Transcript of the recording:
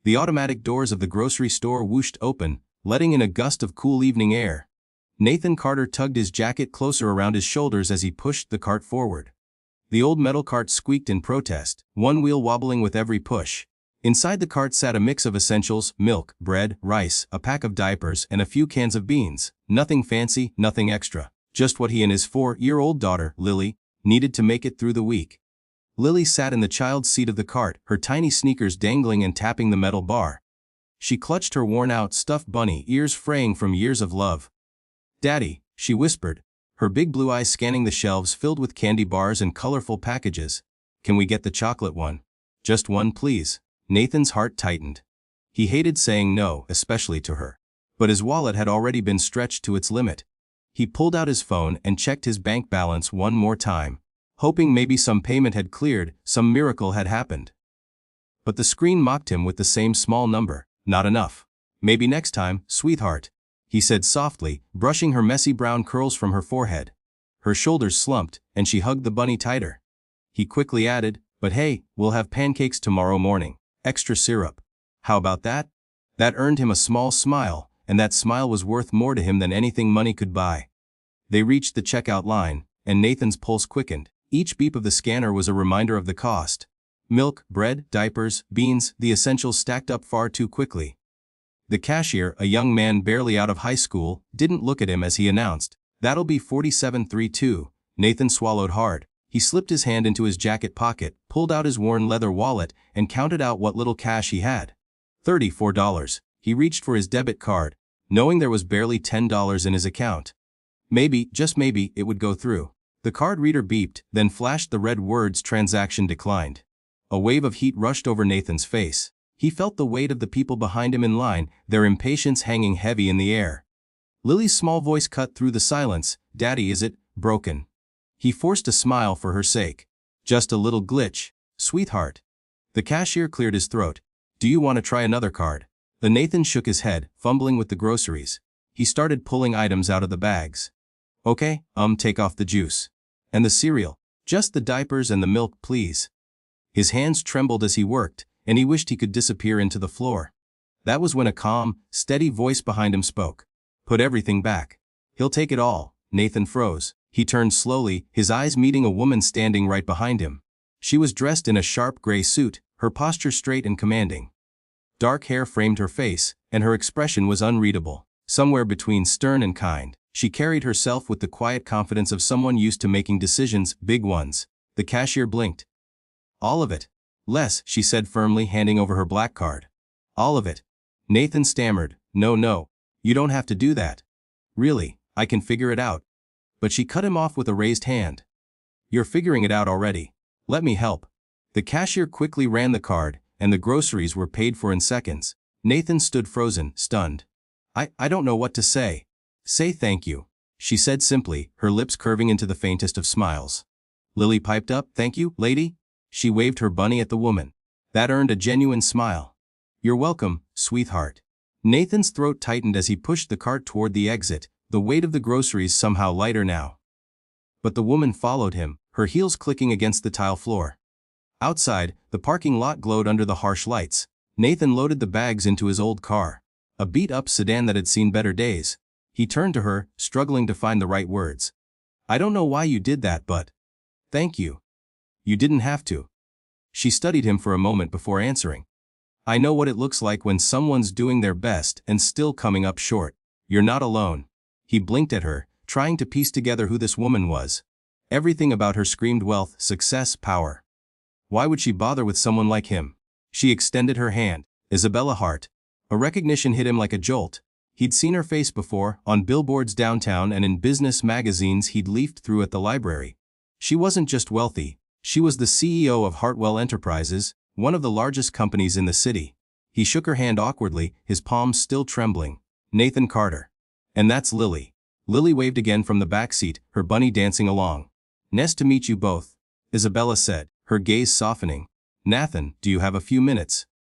The automatic doors of the grocery store whooshed open, letting in a gust of cool evening air. Nathan Carter tugged his jacket closer around his shoulders as he pushed the cart forward. The old metal cart squeaked in protest, one wheel wobbling with every push. Inside the cart sat a mix of essentials: milk, bread, rice, a pack of diapers, and a few cans of beans. Nothing fancy, nothing extra. Just what he and his 4-year-old daughter, Lily, needed to make it through the week. Lily sat in the child's seat of the cart, her tiny sneakers dangling and tapping the metal bar. She clutched her worn-out stuffed bunny ears fraying from years of love. "Daddy," she whispered, her big blue eyes scanning the shelves filled with candy bars and colorful packages. "Can we get the chocolate one? Just one, please." Nathan's heart tightened. He hated saying no, especially to her. But his wallet had already been stretched to its limit. He pulled out his phone and checked his bank balance one more time, hoping maybe some payment had cleared, some miracle had happened. But the screen mocked him with the same small number. "Not enough. Maybe next time, sweetheart," he said softly, brushing her messy brown curls from her forehead. Her shoulders slumped, and she hugged the bunny tighter. He quickly added, "But hey, we'll have pancakes tomorrow morning. Extra syrup. How about that?" That earned him a small smile, and that smile was worth more to him than anything money could buy. They reached the checkout line, and Nathan's pulse quickened. Each beep of the scanner was a reminder of the cost. Milk, bread, diapers, beans, the essentials stacked up far too quickly. The cashier, a young man barely out of high school, didn't look at him as he announced, "That'll be $47.32. Nathan swallowed hard. He slipped his hand into his jacket pocket, pulled out his worn leather wallet, and counted out what little cash he had. $34. He reached for his debit card, knowing there was barely $10 in his account. Maybe, just maybe, it would go through. The card reader beeped, then flashed the red words "transaction declined." A wave of heat rushed over Nathan's face. He felt the weight of the people behind him in line, their impatience hanging heavy in the air. Lily's small voice cut through the silence, "Daddy, is it broken?" He forced a smile for her sake. "Just a little glitch, sweetheart." The cashier cleared his throat. "Do you want to try another card?" Nathan shook his head, fumbling with the groceries. He started pulling items out of the bags. "Okay, take off the juice. And the cereal. Just the diapers and the milk, please." His hands trembled as he worked, and he wished he could disappear into the floor. That was when a calm, steady voice behind him spoke. "Put everything back." "He'll take it all." Nathan froze. He turned slowly, his eyes meeting a woman standing right behind him. She was dressed in a sharp gray suit, her posture straight and commanding. Dark hair framed her face, and her expression was unreadable, somewhere between stern and kind. She carried herself with the quiet confidence of someone used to making decisions, big ones. The cashier blinked. "All of it." "Less," she said firmly, handing over her black card. "All of it." Nathan stammered, No, you don't have to do that. Really, I can figure it out." But she cut him off with a raised hand. "You're figuring it out already. Let me help." The cashier quickly ran the card, and the groceries were paid for in seconds. Nathan stood frozen, stunned. I don't know what to say." "Say thank you," she said simply, her lips curving into the faintest of smiles. Lily piped up, "Thank you, lady." She waved her bunny at the woman. That earned a genuine smile. "You're welcome, sweetheart." Nathan's throat tightened as he pushed the cart toward the exit, the weight of the groceries somehow lighter now. But the woman followed him, her heels clicking against the tile floor. Outside, the parking lot glowed under the harsh lights. Nathan loaded the bags into his old car, a beat-up sedan that had seen better days. He turned to her, struggling to find the right words. "I don't know why you did that, but thank you." "You didn't have to." She studied him for a moment before answering. "I know what it looks like when someone's doing their best and still coming up short. You're not alone." He blinked at her, trying to piece together who this woman was. Everything about her screamed wealth, success, power. Why would she bother with someone like him? She extended her hand. Isabella Hart. A recognition hit him like a jolt. He'd seen her face before, on billboards downtown and in business magazines he'd leafed through at the library. She wasn't just wealthy. She was the CEO of Hartwell Enterprises, one of the largest companies in the city. He shook her hand awkwardly, his palms still trembling. "Nathan Carter. And that's Lily." Lily waved again from the back seat, her bunny dancing along. "Nice to meet you both," Isabella said, her gaze softening. "Nathan, do you have a few minutes?"